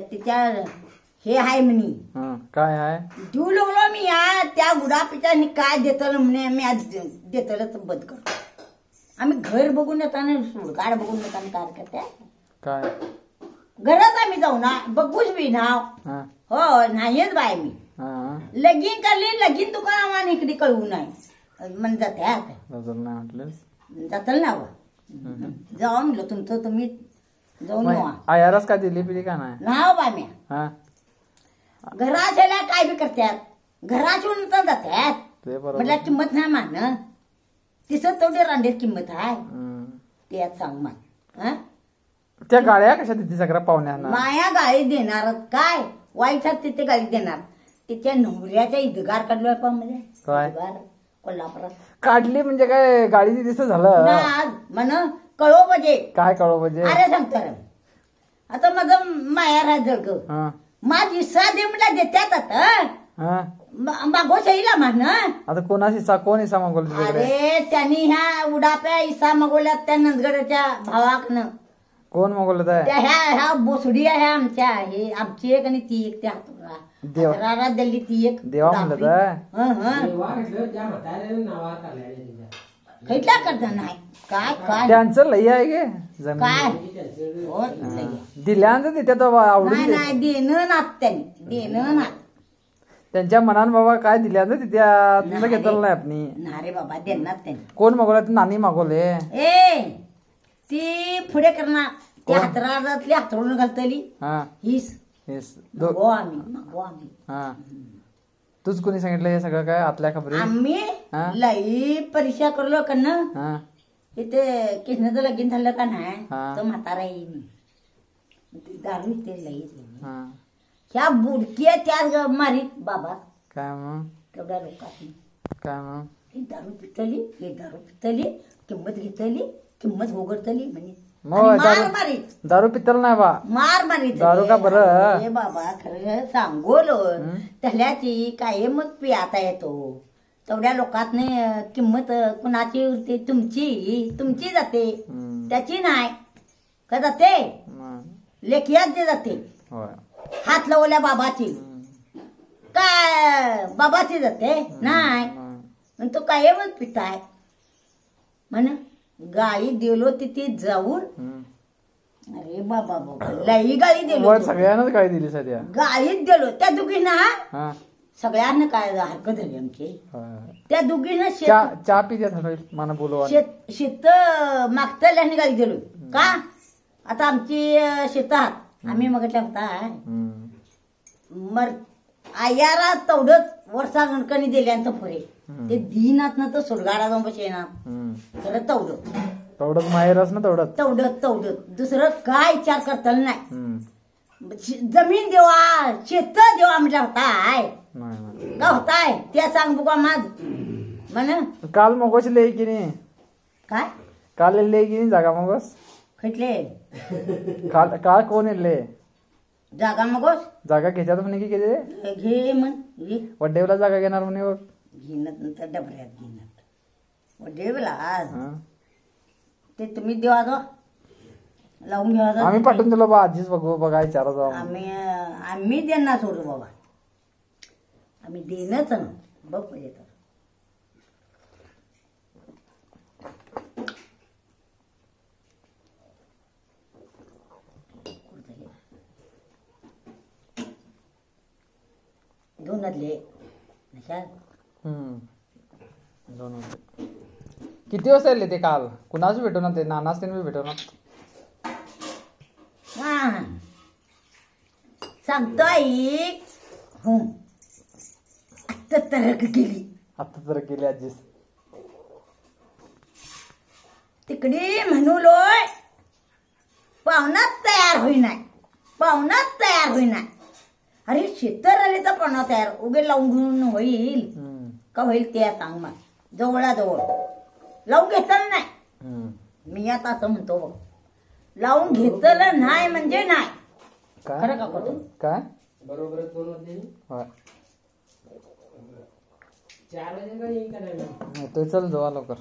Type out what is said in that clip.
तिच्या हे आहे म्हणी काय आहे देऊ लागलो मी या त्या गुडापीच्या काय देतल म्हणे मी आज देतल तर बंद करतो. आम्ही घर बघून येताना सुडगाड बघून येताना काय करते काय घरात आम्ही जाऊ ना बघूच मी नाव हो नाहीच बाय मी लगीन करली लगीन तुका आम्हाला इकडे कळवू नाही म्हण जाते जातल ना जाऊ म्हणलं तुमचं तुम्ही जाऊन आयारच काय दिली पिली का नाही नाव बाम्या घराच्या काय बी करतात घराच्या तर जातात म्हटलं किंमत नाही मान तिचं तेवढे रांडेत किंमत आहे ते सांग मान त्या गाड्या कशा तिथे सगळ्या पाहुण्यांना माया गाडी देणार काय वाईटात तिथे गाडी देणार तिच्या नवऱ्याच्या इदगार काढलोय पण म्हणजे काय कोल्हापुरात काढली म्हणजे काय गाडी दिसत झालं म्हण कळो पाहिजे काय कळो पाहिजे अरे सांगतो आता माझं माया राहत जळक माझी इसा दे म्हटलं देत्यात आता मागोशा येईल म्हण आता कोणाची इसा कोण इसा मागवली अरे त्यांनी ह्या उडाप्या इसा मागवल्यात त्या नंदगडच्या भावाकनं कोण मागवलं त्या ह्या बोसडी आहे आमच्या हे आमची एक आणि ती एक त्या हातुरा दिल्ली ती एक देवा म्हणलं खैटला करता नाही काय काय त्यांचं लई आहे गे काय दिल्यानंतर तिथे आवडून नाही देणं ना त्यांनी देणं ना त्यांच्या मनान बाबा काय दिल्यानंतर तिथे घेतलं नाही आपली ना रे बाबा देणार त्यांनी कोण मागवलं ते नानी मागवले ए ती पुढे करणार त्या हातरातली हातरून घालतली हीच मागो आम्ही तूच कोणी सांगितलं हे सगळं काय आतल्या खबरी आम्ही लई परीक्षा करलो कन्न इथे कृष्णाचं लगीन झालं का नाही तो म्हातारा येईन दारू ते लई ह्या बुडक्या त्या मारीत बाबा काय मग तेवढ्या लोकांनी काय मग ही दारू पितली हे दारू पितली किंमत घेतली किंमत वगळतली म्हणे दारू पितल नाही बा मार मारी दारू का बरं हे बाबा खरं सांगोलो त्याल्याची काय मग पियाता येतो तेवढ्या लोकांनी किंमत कुणाची उरते तुमची जाते त्याची नाही का जाते लेखियात जाते हात लावल्या बाबाची काय बाबाची जाते नाही तो काय मग पिताय म्हण गाडी दिलो तिथे जाऊन अरे बाबा बाबा लई गाडी दिलो सगळ्यांनाच गाडी दिली सध्या गाडीत दिलो त्या दुगीना सगळ्यांना काय हरकत झाली आमची त्या दुगीनं चहा पित्या मला बोलवा शेत मागतल्याने गाडी दिलो का आता आमची शेतात आम्ही मगच्या होता मर आयारा तेवढंच वर्षा गणकणी दिल्यानंतर पुरे ते दिनात ना तर सुडगाडा जाऊन बस येणार खरं तेवढंच माहेरच ना तेवढं दुसरं काय विचार करता नाही जमीन देवा शेत देवा म्हटलं होताय का होताय त्या सांग बघा माझ म्हण काल मगोश लई की नाही काय काल लई की नाही जागा मगोस खटले काल कोण येले जागा मगोस जागा घेतात म्हणे की किती घे म्हण वड्डेवला जागा घेणार म्हणे बघ घेणार नंतर डबऱ्यात घेणार वड्डेवला ते तुम्ही देवा तो लावून घ्या आम्ही पाठवून दिलो बा आजीच बघू बघा विचारा जाऊ आम्ही देणार सोडू बाबा आम्ही देणंच ना बघ पाहिजे तर दोनले किती वाजता येले ते काल कुणाच भेटवणार ते नानाच त्यांनी भेटवणार सांगतो ऐक हो आता तरक गेली आजीस तिकडे म्हणूलोय पाहुणाच तयार होईना अरे शेतर आले तर पाहुणा तयार उगे लावून घेऊन होईल का होईल ते सांग मग जवळाजवळ लावून घेतलं नाही मी आता असं म्हणतो लावून घेतलं नाही म्हणजे नाही खरं का खोटं काय बरोबर तो चल जावा लवकर